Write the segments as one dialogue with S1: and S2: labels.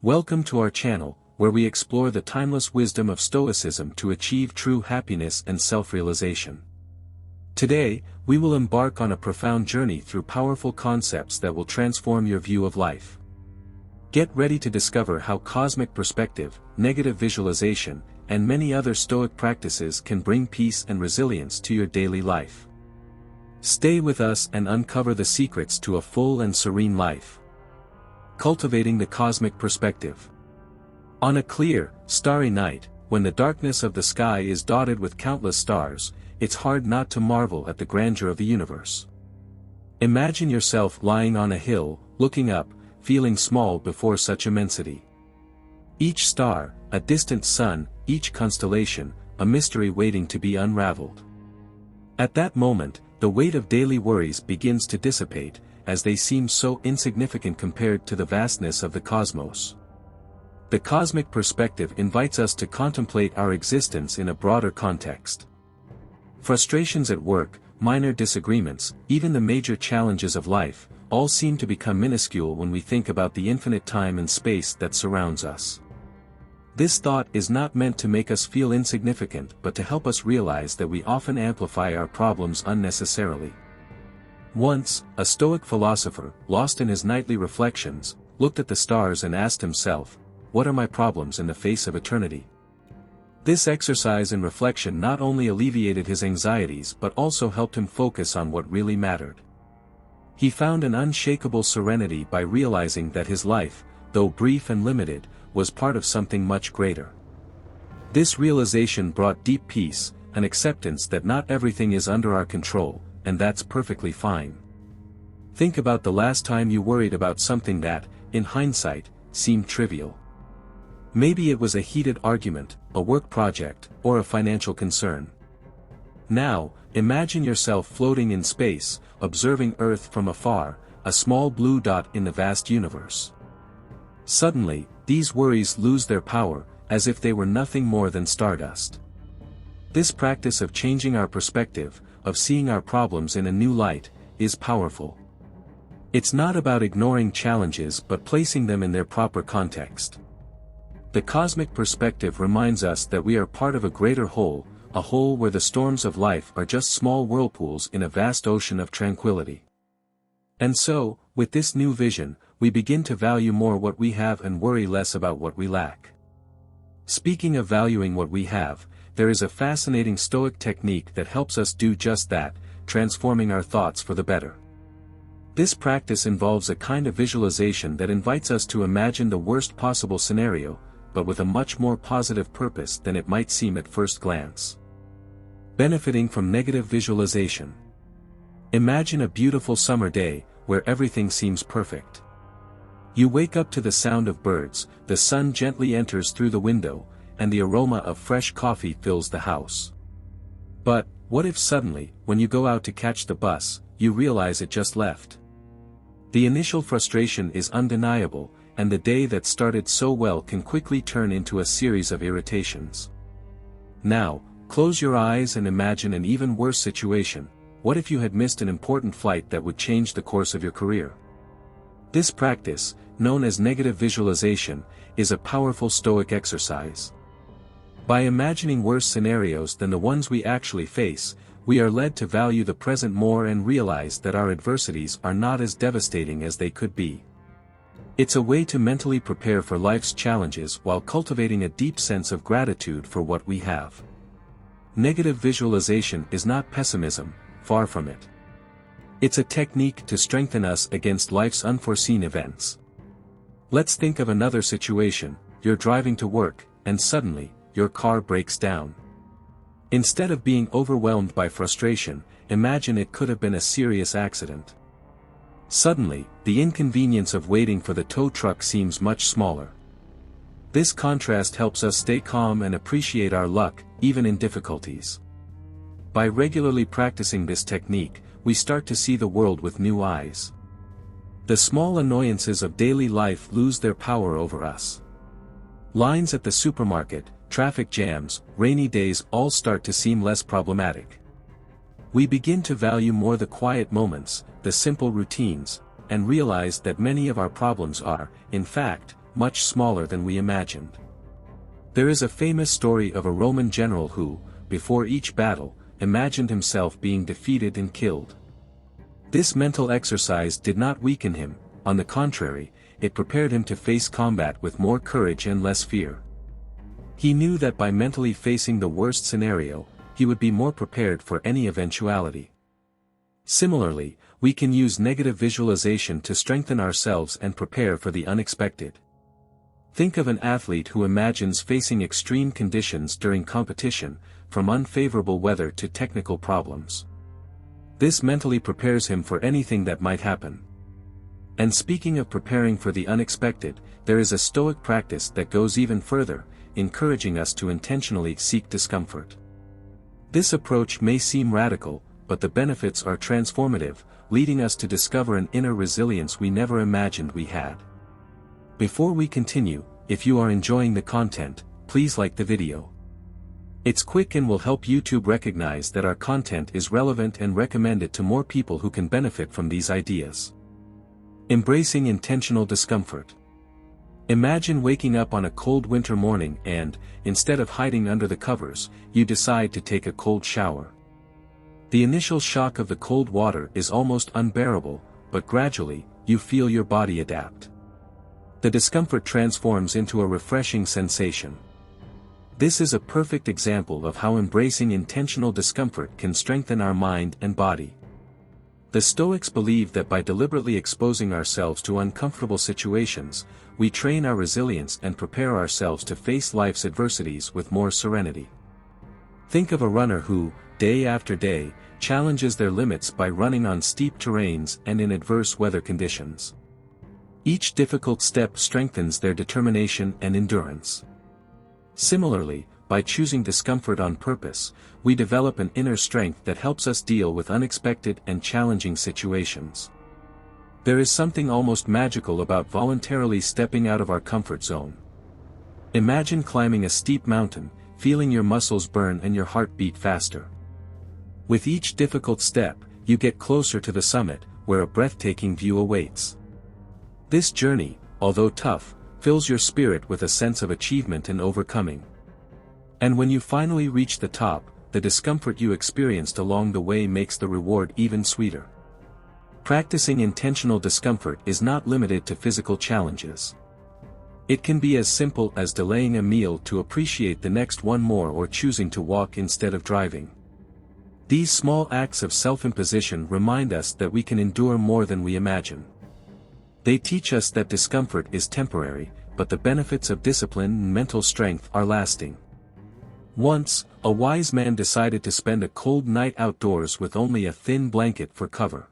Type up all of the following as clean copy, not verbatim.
S1: Welcome to our channel, where we explore the timeless wisdom of Stoicism to achieve true happiness and self-realization. Today, we will embark on a profound journey through powerful concepts that will transform your view of life. Get ready to discover how cosmic perspective, negative visualization, and many other Stoic practices can bring peace and resilience to your daily life. Stay with us and uncover the secrets to a full and serene life. Cultivating the cosmic perspective. On a clear, starry night, when the darkness of the sky is dotted with countless stars, it's hard not to marvel at the grandeur of the universe. Imagine yourself lying on a hill, looking up, feeling small before such immensity. Each star, a distant sun, each constellation, a mystery waiting to be unraveled. At that moment, the weight of daily worries begins to dissipate, as they seem so insignificant compared to the vastness of the cosmos. The cosmic perspective invites us to contemplate our existence in a broader context. Frustrations at work, minor disagreements, even the major challenges of life, all seem to become minuscule when we think about the infinite time and space that surrounds us. This thought is not meant to make us feel insignificant but to help us realize that we often amplify our problems unnecessarily. Once, a Stoic philosopher, lost in his nightly reflections, looked at the stars and asked himself, "What are my problems in the face of eternity?" This exercise in reflection not only alleviated his anxieties but also helped him focus on what really mattered. He found an unshakable serenity by realizing that his life, though brief and limited, was part of something much greater. This realization brought deep peace, an acceptance that not everything is under our control, and that's perfectly fine. Think about the last time you worried about something that, in hindsight, seemed trivial. Maybe it was a heated argument, a work project, or a financial concern. Now, imagine yourself floating in space, observing Earth from afar, a small blue dot in the vast universe. Suddenly, these worries lose their power, as if they were nothing more than stardust. This practice of changing our perspective, of seeing our problems in a new light, is powerful. It's not about ignoring challenges but placing them in their proper context. The cosmic perspective reminds us that we are part of a greater whole, a whole where the storms of life are just small whirlpools in a vast ocean of tranquility. And so, with this new vision, we begin to value more what we have and worry less about what we lack. Speaking of valuing what we have, there is a fascinating Stoic technique that helps us do just that, transforming our thoughts for the better. This practice involves a kind of visualization that invites us to imagine the worst possible scenario, but with a much more positive purpose than it might seem at first glance. Benefiting from negative visualization. Imagine a beautiful summer day, where everything seems perfect. You wake up to the sound of birds, the sun gently enters through the window, and the aroma of fresh coffee fills the house. But, what if suddenly, when you go out to catch the bus, you realize it just left? The initial frustration is undeniable, and the day that started so well can quickly turn into a series of irritations. Now, close your eyes and imagine an even worse situation. What if you had missed an important flight that would change the course of your career? This practice, known as negative visualization, is a powerful Stoic exercise. By imagining worse scenarios than the ones we actually face, we are led to value the present more and realize that our adversities are not as devastating as they could be. It's a way to mentally prepare for life's challenges while cultivating a deep sense of gratitude for what we have. Negative visualization is not pessimism, far from it. It's a technique to strengthen us against life's unforeseen events. Let's think of another situation. You're driving to work, and suddenly, your car breaks down. Instead of being overwhelmed by frustration, imagine it could have been a serious accident. Suddenly, the inconvenience of waiting for the tow truck seems much smaller. This contrast helps us stay calm and appreciate our luck, even in difficulties. By regularly practicing this technique, we start to see the world with new eyes. The small annoyances of daily life lose their power over us. Lines at the supermarket, traffic jams, rainy days all start to seem less problematic. We begin to value more the quiet moments, the simple routines, and realize that many of our problems are, in fact, much smaller than we imagined. There is a famous story of a Roman general who, before each battle, imagined himself being defeated and killed. This mental exercise did not weaken him, on the contrary, it prepared him to face combat with more courage and less fear. He knew that by mentally facing the worst scenario, he would be more prepared for any eventuality. Similarly, we can use negative visualization to strengthen ourselves and prepare for the unexpected. Think of an athlete who imagines facing extreme conditions during competition, from unfavorable weather to technical problems. This mentally prepares him for anything that might happen. And speaking of preparing for the unexpected, there is a Stoic practice that goes even further, encouraging us to intentionally seek discomfort. This approach may seem radical, but the benefits are transformative, leading us to discover an inner resilience we never imagined we had. Before we continue, if you are enjoying the content, please like the video. It's quick and will help YouTube recognize that our content is relevant and recommend it to more people who can benefit from these ideas. Embracing intentional discomfort. Imagine waking up on a cold winter morning and, instead of hiding under the covers, you decide to take a cold shower. The initial shock of the cold water is almost unbearable, but gradually, you feel your body adapt. The discomfort transforms into a refreshing sensation. This is a perfect example of how embracing intentional discomfort can strengthen our mind and body. The Stoics believe that by deliberately exposing ourselves to uncomfortable situations, we train our resilience and prepare ourselves to face life's adversities with more serenity. Think of a runner who, day after day, challenges their limits by running on steep terrains and in adverse weather conditions. Each difficult step strengthens their determination and endurance. Similarly, by choosing discomfort on purpose, we develop an inner strength that helps us deal with unexpected and challenging situations. There is something almost magical about voluntarily stepping out of our comfort zone. Imagine climbing a steep mountain, feeling your muscles burn and your heart beat faster. With each difficult step, you get closer to the summit, where a breathtaking view awaits. This journey, although tough, fills your spirit with a sense of achievement and overcoming. And when you finally reach the top, the discomfort you experienced along the way makes the reward even sweeter. Practicing intentional discomfort is not limited to physical challenges. It can be as simple as delaying a meal to appreciate the next one more or choosing to walk instead of driving. These small acts of self-imposition remind us that we can endure more than we imagine. They teach us that discomfort is temporary, but the benefits of discipline and mental strength are lasting. Once, a wise man decided to spend a cold night outdoors with only a thin blanket for cover.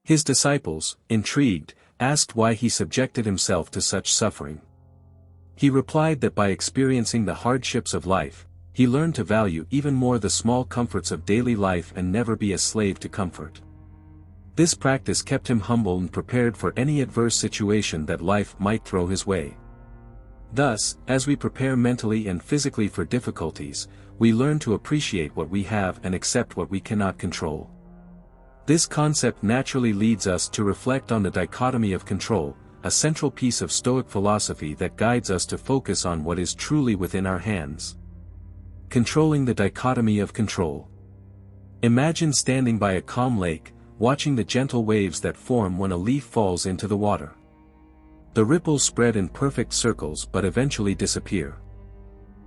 S1: His disciples, intrigued, asked why he subjected himself to such suffering. He replied that by experiencing the hardships of life, he learned to value even more the small comforts of daily life and never be a slave to comfort. This practice kept him humble and prepared for any adverse situation that life might throw his way. Thus, as we prepare mentally and physically for difficulties, we learn to appreciate what we have and accept what we cannot control. This concept naturally leads us to reflect on the dichotomy of control, a central piece of Stoic philosophy that guides us to focus on what is truly within our hands. Controlling the dichotomy of control. Imagine standing by a calm lake, watching the gentle waves that form when a leaf falls into the water. The ripples spread in perfect circles but eventually disappear.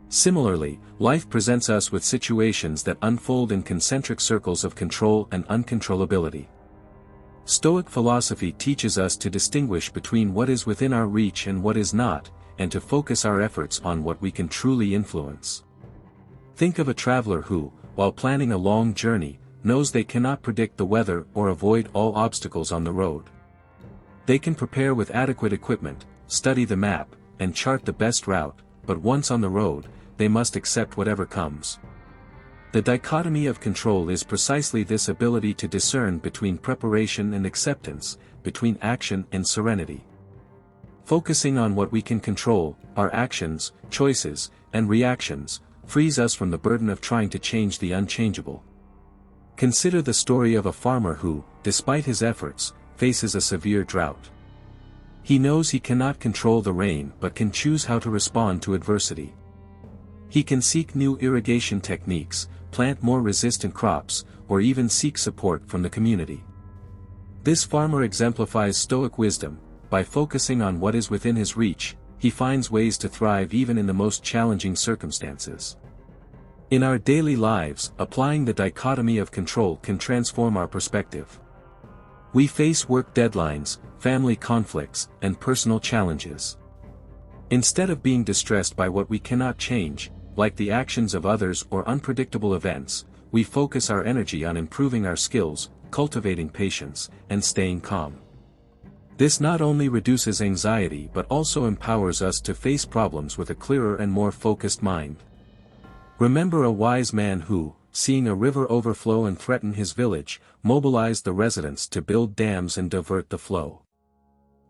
S1: Similarly, life presents us with situations that unfold in concentric circles of control and uncontrollability. Stoic philosophy teaches us to distinguish between what is within our reach and what is not, and to focus our efforts on what we can truly influence. Think of a traveler who, while planning a long journey, knows they cannot predict the weather or avoid all obstacles on the road. They can prepare with adequate equipment, study the map, and chart the best route, but once on the road, they must accept whatever comes. The dichotomy of control is precisely this ability to discern between preparation and acceptance, between action and serenity. Focusing on what we can control, our actions, choices, and reactions, frees us from the burden of trying to change the unchangeable. Consider the story of a farmer who, despite his efforts, faces a severe drought. He knows he cannot control the rain but can choose how to respond to adversity. He can seek new irrigation techniques, plant more resistant crops, or even seek support from the community. This farmer exemplifies Stoic wisdom. By focusing on what is within his reach, he finds ways to thrive even in the most challenging circumstances. In our daily lives, applying the dichotomy of control can transform our perspective. We face work deadlines, family conflicts, and personal challenges. Instead of being distressed by what we cannot change, like the actions of others or unpredictable events, we focus our energy on improving our skills, cultivating patience, and staying calm. This not only reduces anxiety but also empowers us to face problems with a clearer and more focused mind. Remember a wise man who, seeing a river overflow and threaten his village, mobilized the residents to build dams and divert the flow.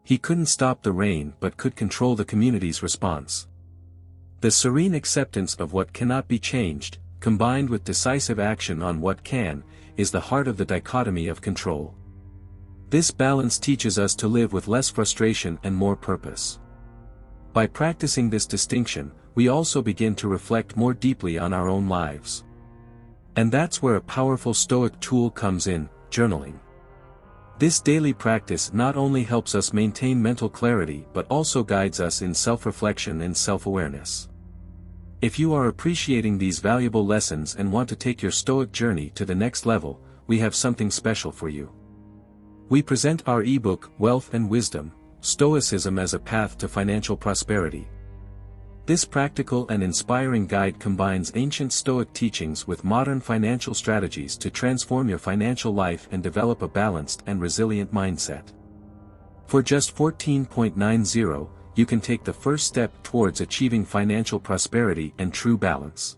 S1: He couldn't stop the rain but could control the community's response. The serene acceptance of what cannot be changed, combined with decisive action on what can, is the heart of the dichotomy of control. This balance teaches us to live with less frustration and more purpose. By practicing this distinction, we also begin to reflect more deeply on our own lives. And that's where a powerful Stoic tool comes in: journaling. This daily practice not only helps us maintain mental clarity but also guides us in self-reflection and self-awareness. If you are appreciating these valuable lessons and want to take your Stoic journey to the next level, we have something special for you. We present our ebook, Wealth and Wisdom: Stoicism as a Path to Financial Prosperity. This practical and inspiring guide combines ancient Stoic teachings with modern financial strategies to transform your financial life and develop a balanced and resilient mindset. For just $14.90, you can take the first step towards achieving financial prosperity and true balance.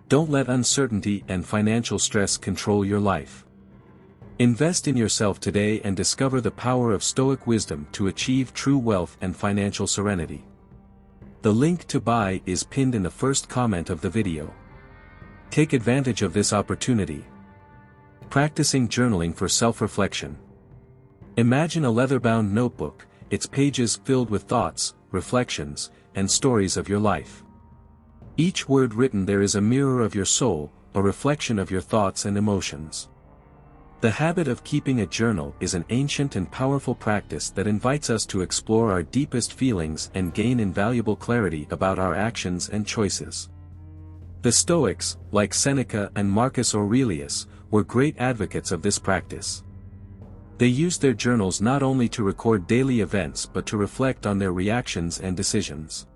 S1: Don't let uncertainty and financial stress control your life. Invest in yourself today and discover the power of Stoic wisdom to achieve true wealth and financial serenity. The link to buy is pinned in the first comment of the video. Take advantage of this opportunity. Practicing journaling for self-reflection. Imagine a leather-bound notebook, its pages filled with thoughts, reflections, and stories of your life. Each word written there is a mirror of your soul, a reflection of your thoughts and emotions. The habit of keeping a journal is an ancient and powerful practice that invites us to explore our deepest feelings and gain invaluable clarity about our actions and choices. The Stoics, like Seneca and Marcus Aurelius, were great advocates of this practice. They used their journals not only to record daily events but to reflect on their reactions and decisions.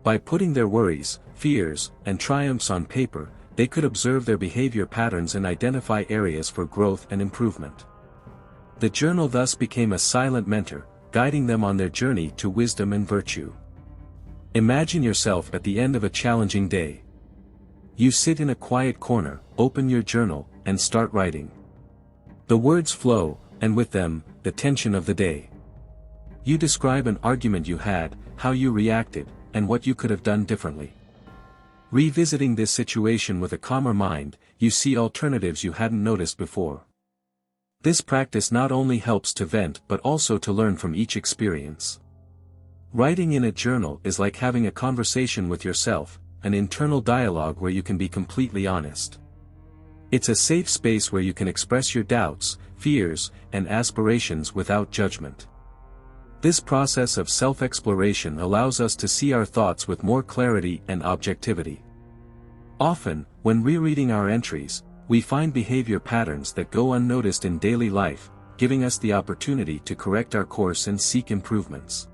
S1: By putting their worries, fears, and triumphs on paper, they could observe their behavior patterns and identify areas for growth and improvement. The journal thus became a silent mentor, guiding them on their journey to wisdom and virtue. Imagine yourself at the end of a challenging day. You sit in a quiet corner, open your journal, and start writing. The words flow, and with them, the tension of the day. You describe an argument you had, how you reacted, and what you could have done differently. Revisiting this situation with a calmer mind, you see alternatives you hadn't noticed before. This practice not only helps to vent but also to learn from each experience. Writing in a journal is like having a conversation with yourself, an internal dialogue where you can be completely honest. It's a safe space where you can express your doubts, fears, and aspirations without judgment. This process of self-exploration allows us to see our thoughts with more clarity and objectivity. Often, when rereading our entries, we find behavior patterns that go unnoticed in daily life, giving us the opportunity to correct our course and seek improvements.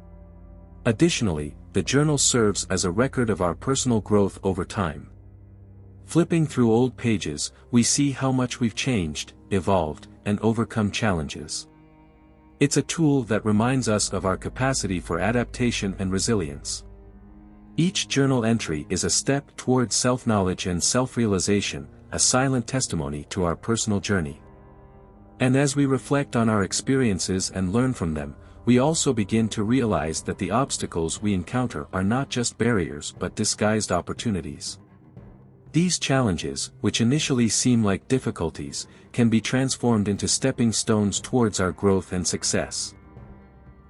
S1: Additionally, the journal serves as a record of our personal growth over time. Flipping through old pages, we see how much we've changed, evolved, and overcome challenges. It's a tool that reminds us of our capacity for adaptation and resilience. Each journal entry is a step towards self-knowledge and self-realization, a silent testimony to our personal journey. And as we reflect on our experiences and learn from them, we also begin to realize that the obstacles we encounter are not just barriers but disguised opportunities. These challenges, which initially seem like difficulties, can be transformed into stepping stones towards our growth and success.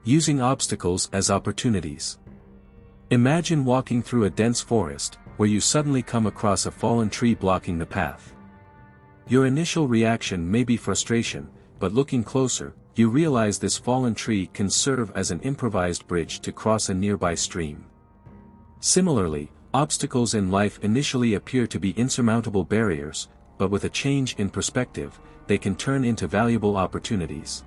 S1: Using obstacles as opportunities. Imagine walking through a dense forest, where you suddenly come across a fallen tree blocking the path. Your initial reaction may be frustration, but looking closer, you realize this fallen tree can serve as an improvised bridge to cross a nearby stream. Similarly, obstacles in life initially appear to be insurmountable barriers, but with a change in perspective, they can turn into valuable opportunities.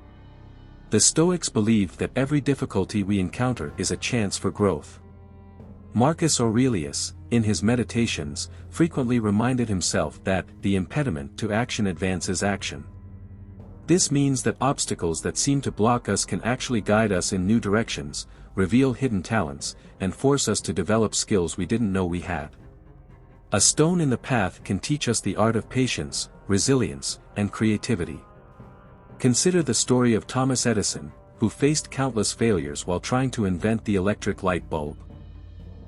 S1: The Stoics believed that every difficulty we encounter is a chance for growth. Marcus Aurelius, in his Meditations, frequently reminded himself that the impediment to action advances action. This means that obstacles that seem to block us can actually guide us in new directions, reveal hidden talents, and force us to develop skills we didn't know we had. A stone in the path can teach us the art of patience, resilience, and creativity. Consider the story of Thomas Edison, who faced countless failures while trying to invent the electric light bulb.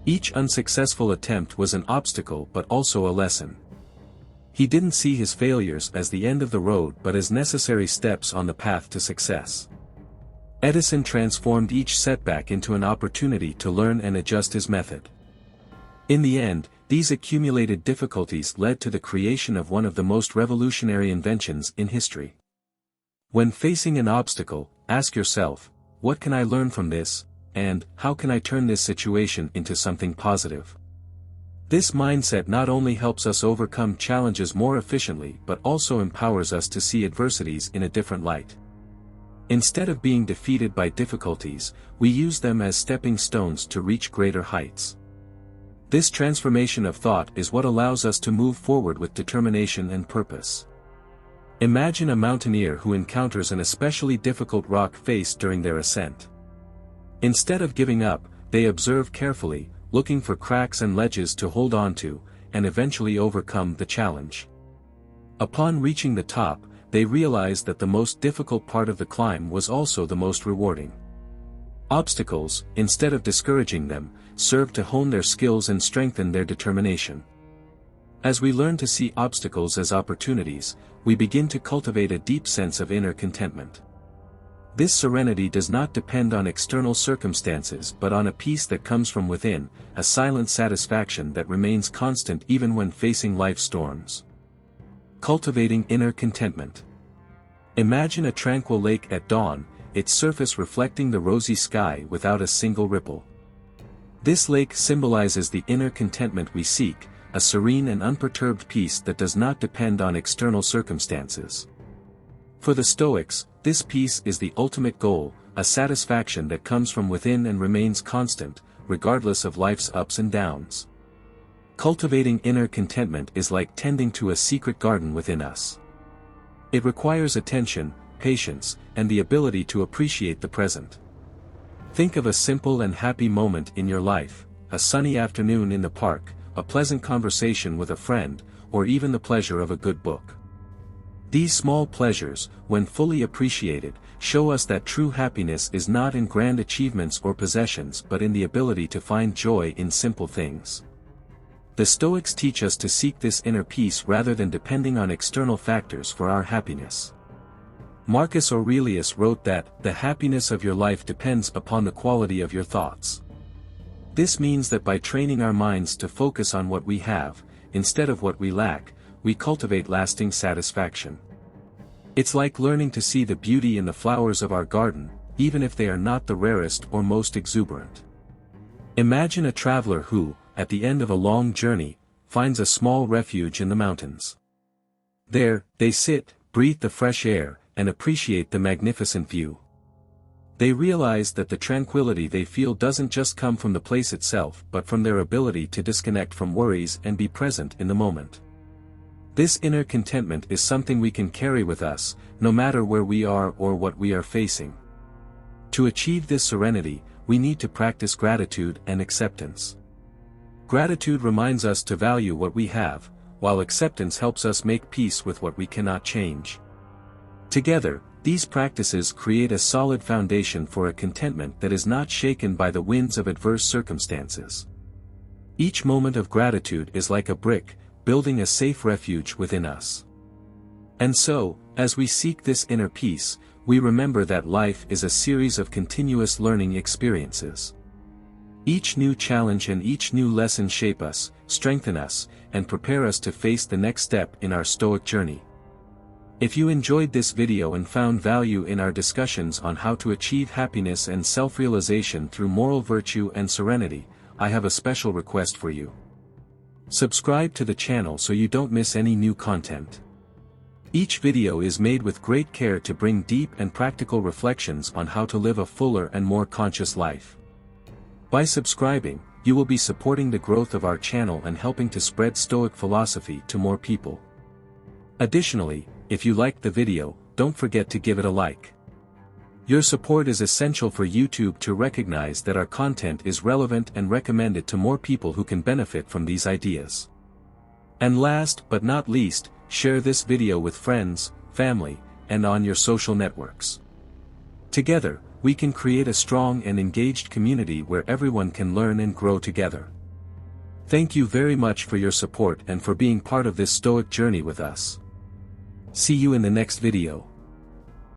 S1: Each unsuccessful attempt was an obstacle but also a lesson. He didn't see his failures as the end of the road but as necessary steps on the path to success. Edison transformed each setback into an opportunity to learn and adjust his method. In the end, these accumulated difficulties led to the creation of one of the most revolutionary inventions in history. When facing an obstacle, ask yourself, what can I learn from this, and how can I turn this situation into something positive? This mindset not only helps us overcome challenges more efficiently but also empowers us to see adversities in a different light. Instead of being defeated by difficulties, we use them as stepping stones to reach greater heights. This transformation of thought is what allows us to move forward with determination and purpose. Imagine a mountaineer who encounters an especially difficult rock face during their ascent. Instead of giving up, they observe carefully, looking for cracks and ledges to hold on to, and eventually overcome the challenge. Upon reaching the top, they realize that the most difficult part of the climb was also the most rewarding. Obstacles, instead of discouraging them, serve to hone their skills and strengthen their determination. As we learn to see obstacles as opportunities, we begin to cultivate a deep sense of inner contentment. This serenity does not depend on external circumstances but on a peace that comes from within, a silent satisfaction that remains constant even when facing life's storms. Cultivating inner contentment. Imagine a tranquil lake at dawn, its surface reflecting the rosy sky without a single ripple. This lake symbolizes the inner contentment we seek, a serene and unperturbed peace that does not depend on external circumstances. For the Stoics, this peace is the ultimate goal, a satisfaction that comes from within and remains constant, regardless of life's ups and downs. Cultivating inner contentment is like tending to a secret garden within us. It requires attention, patience, and the ability to appreciate the present. Think of a simple and happy moment in your life, a sunny afternoon in the park, a pleasant conversation with a friend, or even the pleasure of a good book. These small pleasures, when fully appreciated, show us that true happiness is not in grand achievements or possessions but in the ability to find joy in simple things. The Stoics teach us to seek this inner peace rather than depending on external factors for our happiness. Marcus Aurelius wrote that, "The happiness of your life depends upon the quality of your thoughts." This means that by training our minds to focus on what we have, instead of what we lack, we cultivate lasting satisfaction. It's like learning to see the beauty in the flowers of our garden, even if they are not the rarest or most exuberant. Imagine a traveler who, at the end of a long journey, finds a small refuge in the mountains. There, they sit, breathe the fresh air, and appreciate the magnificent view. They realize that the tranquility they feel doesn't just come from the place itself but from their ability to disconnect from worries and be present in the moment. This inner contentment is something we can carry with us, no matter where we are or what we are facing. To achieve this serenity, we need to practice gratitude and acceptance. Gratitude reminds us to value what we have, while acceptance helps us make peace with what we cannot change. Together, these practices create a solid foundation for a contentment that is not shaken by the winds of adverse circumstances. Each moment of gratitude is like a brick, building a safe refuge within us. And so, as we seek this inner peace, we remember that life is a series of continuous learning experiences. Each new challenge and each new lesson shape us, strengthen us, and prepare us to face the next step in our Stoic journey. If you enjoyed this video and found value in our discussions on how to achieve happiness and self-realization through moral virtue and serenity, I have a special request for you. Subscribe to the channel so you don't miss any new content. Each video is made with great care to bring deep and practical reflections on how to live a fuller and more conscious life. By subscribing, you will be supporting the growth of our channel and helping to spread Stoic philosophy to more people. Additionally, if you liked the video, don't forget to give it a like. Your support is essential for YouTube to recognize that our content is relevant and recommend it to more people who can benefit from these ideas. And last but not least, share this video with friends, family, and on your social networks. Together, we can create a strong and engaged community where everyone can learn and grow together. Thank you very much for your support and for being part of this Stoic journey with us. See you in the next video.